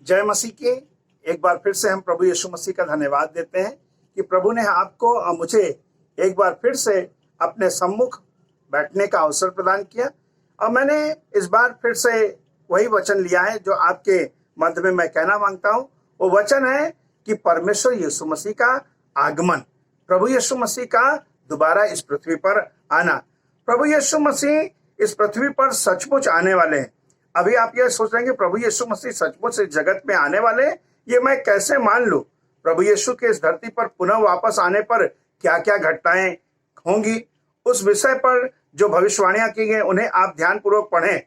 जय मसीह की। एक बार फिर से हम प्रभु यीशु मसीह का धन्यवाद देते हैं कि प्रभु ने आपको और मुझे एक बार फिर से अपने सम्मुख बैठने का अवसर प्रदान किया। और मैंने इस बार फिर से वही वचन लिया है जो आपके मध्य में मैं कहना मांगता हूँ। वो वचन है कि परमेश्वर यीशु मसीह का आगमन, प्रभु यीशु मसीह का दोबारा इस पृथ्वी पर आना। प्रभु यीशु मसीह इस पृथ्वी पर सचमुच आने वाले हैं। अभी आप ये सोच रहे हैं कि प्रभु यीशु मसीह सचमुच इस जगत में आने वाले हैं, ये मैं कैसे मान लूं? प्रभु यीशु के इस धरती पर पुनः वापस आने पर क्या क्या घटनाएं होंगी, उस विषय पर जो भविष्यवाणियां की गई उन्हें आप ध्यानपूर्वक पढ़ें।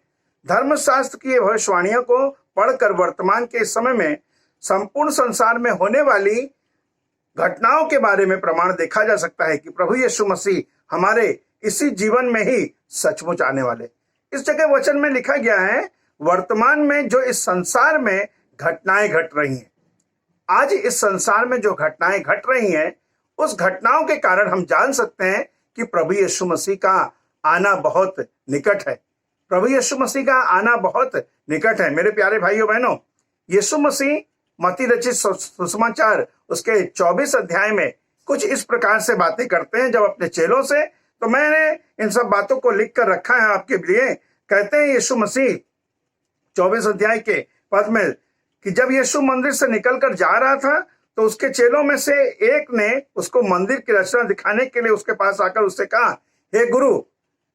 धर्मशास्त्र की भविष्यवाणियों को पढ़कर वर्तमान के समय में संपूर्ण संसार में होने वाली घटनाओं के बारे में प्रमाण देखा जा सकता है कि प्रभु यीशु मसीह हमारे इसी जीवन में ही सचमुच आने वाले। इस जगह वचन में लिखा गया है, वर्तमान में जो इस संसार में घटनाएं घट रही हैं, आज इस संसार में जो घटनाएं घट रही हैं, उस घटनाओं के कारण हम जान सकते हैं कि प्रभु यीशु मसीह का आना बहुत निकट है। प्रभु यीशु मसीह का आना बहुत निकट है। मेरे प्यारे भाइयों बहनों, यीशु मसीह मत्ती रचित सुसमाचार उसके 24 अध्याय में कुछ इस प्रकार से बातें करते हैं जब अपने चेलों से। तो मैंने इन सब बातों को लिख कर रखा है आपके लिए। कहते हैं यीशु मसीह 24 अध्याय के पद में कि जब यीशु मंदिर से निकलकर जा रहा था तो उसके चेलों में से एक ने उसको मंदिर की रचना दिखाने के लिए उसके पास आकर उससे कहा, हे गुरु,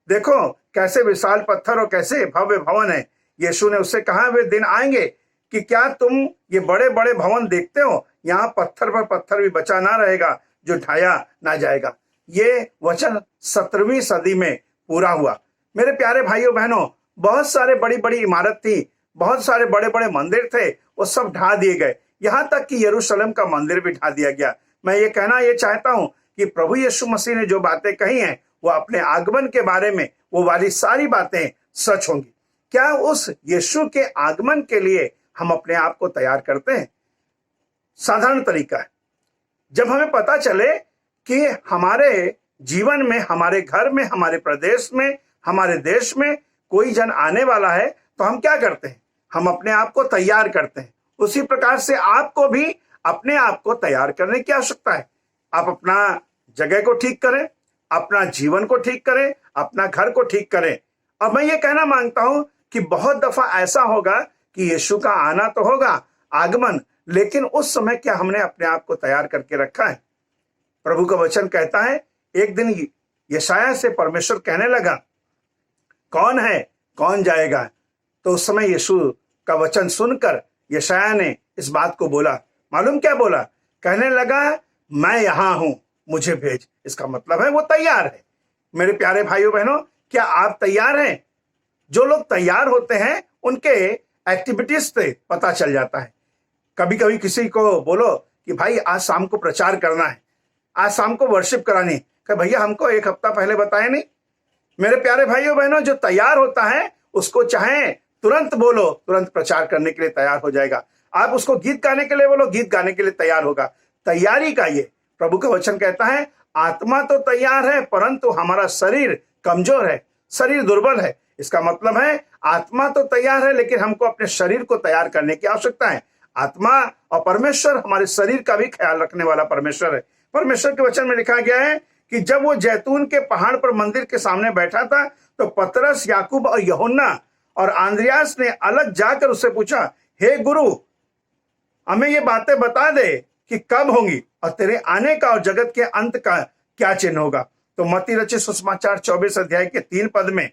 देखो कैसे विशाल पत्थर और कैसे भव्य भवन है। यीशु ने उससे कहा, वे दिन आएंगे कि क्या तुम ये बड़े बड़े भवन देखते हो, यहाँ पत्थर पर पत्थर भी बचा ना रहेगा जो ढाया ना जाएगा। ये वचन 17वीं सदी में पूरा हुआ। मेरे प्यारे भाइयों बहनों, बहुत सारे बड़ी बड़ी इमारत थी, बहुत सारे बड़े बड़े मंदिर थे, वो सब ढा दिए गए। यहाँ तक कि यरूशलेम का मंदिर भी ढा दिया गया। मैं ये कहना ये चाहता हूँ कि प्रभु यीशु मसीह ने जो बातें कही हैं वो अपने आगमन के बारे में, वो वाली सारी बातें सच होंगी। क्या उस यीशु के आगमन के लिए हम अपने आप को तैयार करते हैं? साधारण तरीका है, जब हमें पता चले कि हमारे जीवन में, हमारे घर में, हमारे प्रदेश में, हमारे देश में कोई जन आने वाला है, तो हम क्या करते हैं? हम अपने आप को तैयार करते हैं। उसी प्रकार से आपको भी अपने आप को तैयार करने की आवश्यकता है। आप अपना जगह को ठीक करें, अपना जीवन को ठीक करें, अपना घर को ठीक करें। और मैं ये कहना मांगता हूं कि बहुत दफा ऐसा होगा कि यीशु का आना तो होगा, आगमन, लेकिन उस समय क्या हमने अपने आप को तैयार करके रखा है? प्रभु का वचन कहता है, एक दिन यशायाह से परमेश्वर कहने लगा, कौन है, कौन जाएगा? तो उस समय यीशु का वचन सुनकर यशायाह ने इस बात को बोला। मालूम क्या बोला? कहने लगा, मैं यहां हूं, मुझे भेज। इसका मतलब है वो तैयार है। मेरे प्यारे भाइयों बहनों, क्या आप तैयार हैं? जो लोग तैयार होते हैं उनके एक्टिविटीज से पता चल जाता है। कभी कभी किसी को बोलो कि भाई आज शाम को प्रचार करना है, आज शाम को वर्शिप करानी, कि भैया हमको एक हफ्ता पहले बताया नहीं। मेरे प्यारे भाइयों बहनों, जो तैयार होता है उसको चाहे तुरंत बोलो, तुरंत प्रचार करने के लिए तैयार हो जाएगा। आप उसको गीत गाने के लिए बोलो, गीत गाने के लिए तैयार होगा। तैयारी का ये प्रभु का वचन कहता है, आत्मा तो तैयार है परंतु हमारा शरीर कमजोर है, शरीर दुर्बल है। इसका मतलब है आत्मा तो तैयार है लेकिन हमको अपने शरीर को तैयार करने की आवश्यकता है। आत्मा और परमेश्वर हमारे शरीर का भी ख्याल रखने वाला परमेश्वर है। परमेश्वर के वचन में लिखा गया है कि जब वो जैतून के पहाड़ पर मंदिर के सामने बैठा था तो पतरस, याकूब और यूहन्ना और आंद्रियास ने अलग जाकर उससे पूछा, हे गुरु, हमें ये बातें बता दे कि कब होंगी और तेरे आने का और जगत के अंत का क्या चिन्ह होगा। तो मत्ती रचित सुसमाचार 24 अध्याय के 3 पद में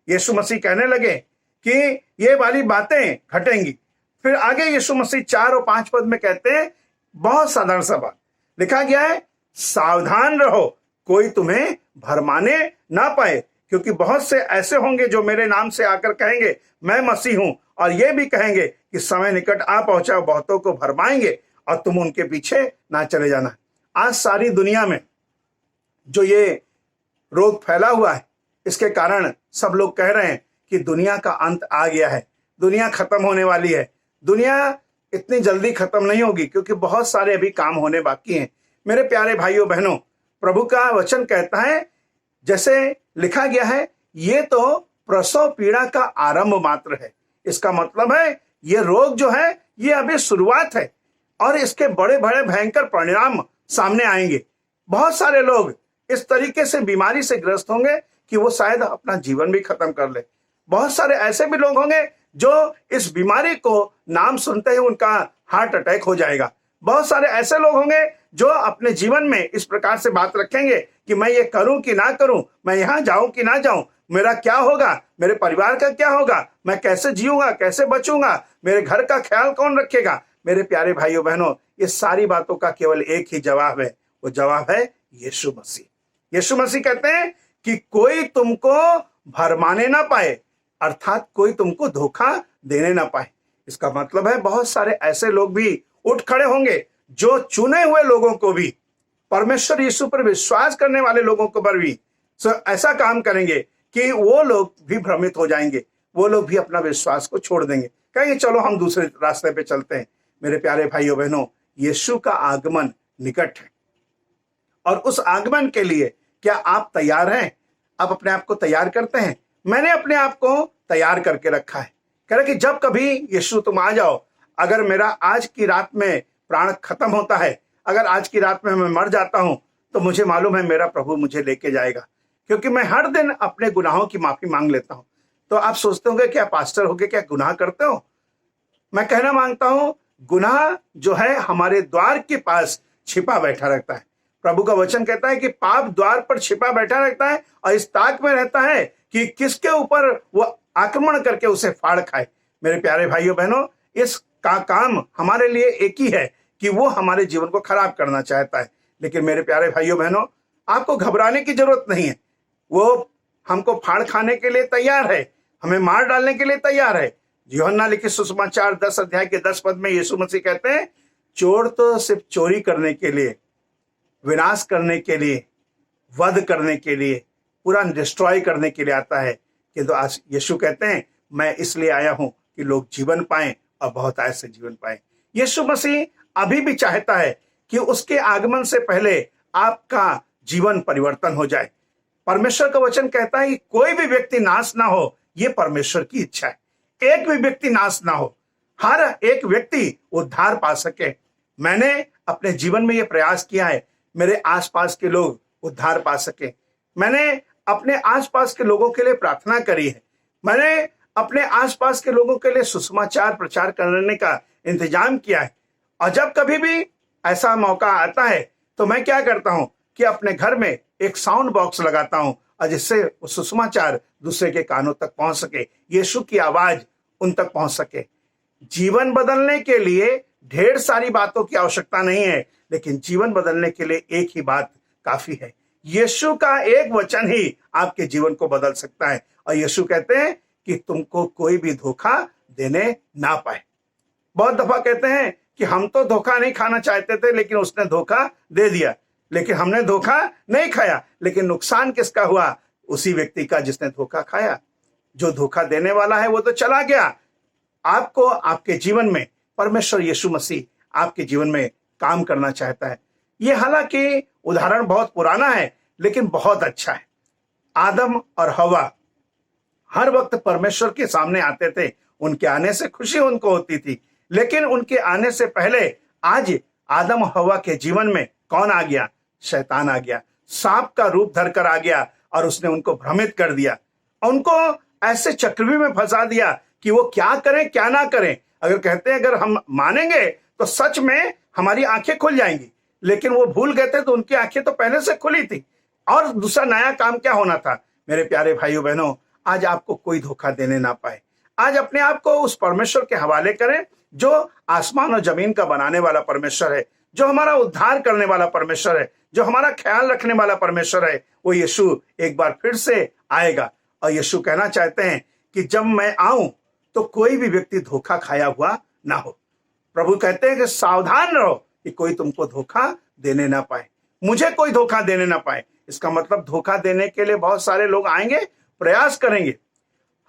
यीशु मसीह कहने लगे कि ये वाली बातें घटेंगी। फिर आगे यीशु मसीह 4 और 5 पद में कहते हैं, बहुत साधारण सा बात लिखा गया है, सावधान रहो, कोई तुम्हें भरमाने ना पाए, क्योंकि बहुत से ऐसे होंगे जो मेरे नाम से आकर कहेंगे मैं मसीह हूं, और ये भी कहेंगे कि समय निकट आ पहुंचा, बहुतों को भरमाएंगे और तुम उनके पीछे ना चले जाना। आज सारी दुनिया में जो ये रोग फैला हुआ है, इसके कारण सब लोग कह रहे हैं कि दुनिया का अंत आ गया है, दुनिया खत्म होने वाली है। दुनिया इतनी जल्दी खत्म नहीं होगी क्योंकि बहुत सारे अभी काम होने बाकी हैं। मेरे प्यारे भाइयों बहनों, प्रभु का वचन कहता है, जैसे लिखा गया है, ये तो प्रसव पीड़ा का आरंभ मात्र है। इसका मतलब है ये रोग जो है ये अभी शुरुआत है और इसके बड़े बड़े भयंकर परिणाम सामने आएंगे। बहुत सारे लोग इस तरीके से बीमारी से ग्रस्त होंगे कि वो शायद अपना जीवन भी खत्म कर ले। बहुत सारे ऐसे भी लोग होंगे जो इस बीमारी को नाम सुनते ही उनका हार्ट अटैक हो जाएगा। बहुत सारे ऐसे लोग होंगे जो अपने जीवन में इस प्रकार से बात रखेंगे कि मैं ये करूं कि ना करूं, मैं यहां जाऊं कि ना जाऊं, मेरा क्या होगा, मेरे परिवार का क्या होगा, मैं कैसे जीऊंगा, कैसे बचूंगा, मेरे घर का ख्याल कौन रखेगा। मेरे प्यारे भाइयों बहनों, ये सारी बातों का केवल एक ही जवाब है, वो जवाब है यीशु मसीह। यीशु मसीह कहते हैं कि कोई तुमको भरमाने ना पाए, अर्थात कोई तुमको धोखा देने ना पाए। इसका मतलब है बहुत सारे ऐसे लोग भी उठ खड़े होंगे जो चुने हुए लोगों को भी, परमेश्वर यीशु पर विश्वास करने वाले लोगों को पर भी ऐसा काम करेंगे कि वो लोग भी भ्रमित हो जाएंगे, वो लोग भी अपना विश्वास को छोड़ देंगे, कहेंगे चलो हम दूसरे रास्ते पे चलते हैं। मेरे प्यारे भाइयों बहनों, यीशु का आगमन निकट है और उस आगमन के लिए क्या आप तैयार हैं? आप अपने आप को तैयार करते हैं? मैंने अपने आप को तैयार करके रखा है। कह रहे कि जब कभी यीशु तुम आ जाओ, अगर मेरा आज की रात में प्राण खत्म होता है, अगर आज की रात में मैं मर जाता हूं, तो मुझे मालूम है मेरा प्रभु मुझे लेके जाएगा, क्योंकि मैं हर दिन अपने गुनाहों की माफी मांग लेता हूं। तो आप सोचते होंगे क्या पास्टर होके क्या गुनाह करते हो? मैं कहना मांगता हूं, गुनाह जो है हमारे द्वार के पास छिपा बैठा रहता है। प्रभु का वचन कहता है कि पाप द्वार पर छिपा बैठा रहता है और इस ताक में रहता है कि किसके ऊपर वो आक्रमण करके उसे फाड़ खाए। मेरे प्यारे भाइयों बहनों, इसका काम हमारे लिए एक ही है कि वो हमारे जीवन को खराब करना चाहता है। लेकिन मेरे प्यारे भाइयों बहनों, आपको घबराने की जरूरत नहीं है। वो हमको फाड़ खाने के लिए तैयार है, हमें मार डालने के लिए तैयार है। यूहन्ना लिखित सुसमाचार 10 अध्याय के 10 पद में यीशु मसीह कहते हैं, चोर तो सिर्फ चोरी करने के लिए, विनाश करने के लिए, वध करने के लिए, पूरा डिस्ट्रॉय करने के लिए आता है, किंतु आज यीशु कहते हैं मैं इसलिए आया हूं कि लोग जीवन पाएं और बहुत ऐसे जीवन पाएं। यीशु मसीह अभी भी चाहता है कि उसके आगमन से पहले आपका जीवन परिवर्तन हो जाए। परमेश्वर का वचन कहता है कि कोई भी व्यक्ति नाश ना हो, यह परमेश्वर की इच्छा है। एक भी व्यक्ति नाश ना हो, हर एक व्यक्ति उद्धार पा सके। मैंने अपने जीवन में यह प्रयास किया है, मेरे आसपास के लोग उद्धार पा सके। मैंने अपने आसपास के लोगों के लिए प्रार्थना करी है। मैंने अपने आसपास के लोगों के लिए सुसमाचार प्रचार करने का इंतजाम किया है। और जब कभी भी ऐसा मौका आता है तो मैं क्या करता हूं कि अपने घर में एक साउंड बॉक्स लगाता हूं और जिससे वो सुसमाचार दूसरे के कानों तक पहुंच सके, यीशु की आवाज उन तक पहुंच सके। जीवन बदलने के लिए ढेर सारी बातों की आवश्यकता नहीं है, लेकिन जीवन बदलने के लिए एक ही बात काफी है। यीशु का एक वचन ही आपके जीवन को बदल सकता है। और यीशु कहते हैं कि तुमको कोई भी धोखा देने ना पाए। बहुत दफा कहते हैं कि हम तो धोखा नहीं खाना चाहते थे, लेकिन उसने धोखा दे दिया। लेकिन हमने धोखा नहीं खाया, लेकिन नुकसान किसका हुआ? उसी व्यक्ति का जिसने धोखा खाया। जो धोखा देने वाला है वो तो चला गया। आपको आपके जीवन में परमेश्वर यीशु मसीह आपके जीवन में काम करना चाहता है। ये हालांकि उदाहरण बहुत पुराना है, लेकिन बहुत अच्छा है। आदम और हवा हर वक्त परमेश्वर के सामने आते थे, उनके आने से खुशी उनको होती थी। लेकिन उनके आने से पहले आज आदम और हवा के जीवन में कौन आ गया? शैतान आ गया, सांप का रूप धरकर आ गया और उसने उनको भ्रमित कर दिया, उनको ऐसे चक्रव्यूह में फंसा दिया कि वो क्या करें क्या ना करें। अगर कहते हैं अगर हम मानेंगे तो सच में हमारी आंखें खुल जाएंगी, लेकिन वो भूल गए थे तो उनकी आंखें तो पहले से खुली थी। और दूसरा नया काम क्या होना था? मेरे प्यारे भाइयों बहनों, आज आपको कोई धोखा देने ना पाए। आज अपने आप को उस परमेश्वर के हवाले करें जो आसमान और जमीन का बनाने वाला परमेश्वर है, जो हमारा उद्धार करने वाला परमेश्वर है, जो हमारा ख्याल रखने वाला परमेश्वर है। वो यीशु एक बार फिर से आएगा और यीशु कहना चाहते हैं कि जब मैं आऊं तो कोई भी व्यक्ति धोखा खाया हुआ ना हो। प्रभु कहते हैं कि सावधान रहो कि कोई तुमको धोखा देने ना पाए, मुझे कोई धोखा देने ना पाए। इसका मतलब धोखा देने के लिए बहुत सारे लोग आएंगे, प्रयास करेंगे।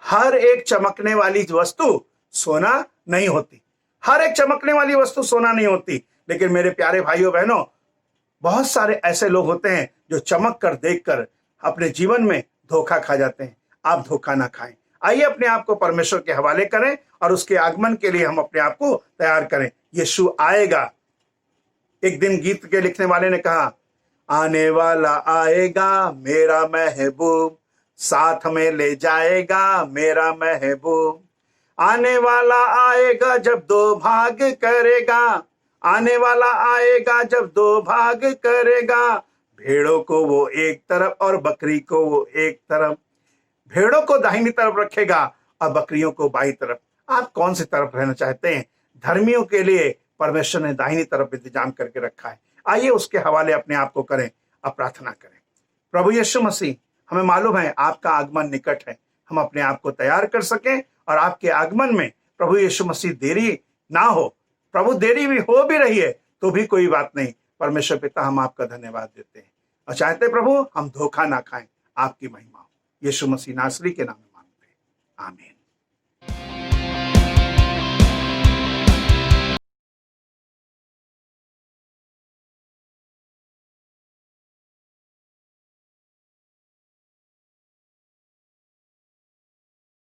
हर एक चमकने वाली वस्तु सोना नहीं होती, हर एक चमकने वाली वस्तु सोना नहीं होती। लेकिन मेरे प्यारे भाइयों बहनों, बहुत सारे ऐसे लोग होते हैं जो चमक कर देखकर अपने जीवन में धोखा खा जाते हैं। आप धोखा ना खाएं, आइए अपने आप को परमेश्वर के हवाले करें और उसके आगमन के लिए हम अपने आप को तैयार करें। यीशु आएगा। एक दिन गीत के लिखने वाले ने कहा, आने वाला आएगा मेरा महबूब, साथ में ले जाएगा मेरा महबूब। आने वाला आएगा जब दो भाग करेगा, आने वाला आएगा जब दो भाग करेगा। भेड़ों को वो एक तरफ और बकरी को वो एक तरफ, भेड़ों को दाहिनी तरफ रखेगा और बकरियों को बाईं तरफ। आप कौन सी तरफ रहना चाहते हैं? धर्मियों के लिए परमेश्वर ने दाहिनी तरफ इंतजाम करके रखा है। आइए उसके हवाले अपने आप को करें और प्रार्थना करें। प्रभु यीशु मसीह, हमें मालूम है आपका आगमन निकट है। हम अपने आप को तैयार कर सकें और आपके आगमन में प्रभु यीशु मसीह देरी ना हो। प्रभु देरी भी हो भी रही है तो भी कोई बात नहीं। परमेश्वर पिता, हम आपका धन्यवाद देते हैं और चाहते प्रभु हम धोखा ना खाएं। आपकी महिमा हो। यीशु मसीह नासरी के नाम में मांगते हैं, आमीन।